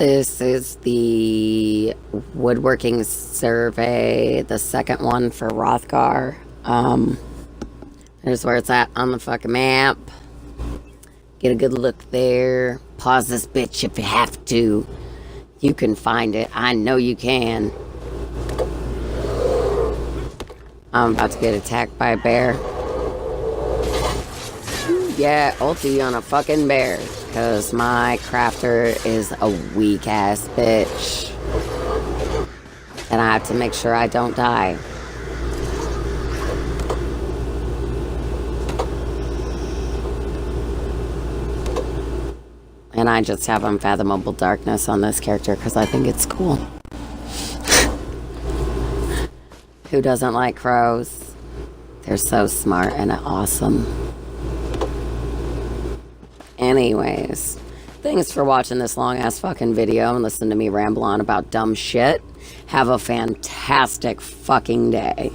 This is the woodworking survey, the second one for Wrothgar. There's where it's at on the fucking map. Get a good look there. Pause this bitch if you have to. You can find it. I know you can. I'm about to get attacked by a bear. Yeah, ulti on a fucking bear. Because my crafter is a weak-ass bitch. And I have to make sure I don't die. And I just have unfathomable darkness on this character because I think it's cool. Who doesn't like crows? They're so smart and awesome. Anyways, thanks for watching this long-ass fucking video and listen to me ramble on about dumb shit. Have a fantastic fucking day.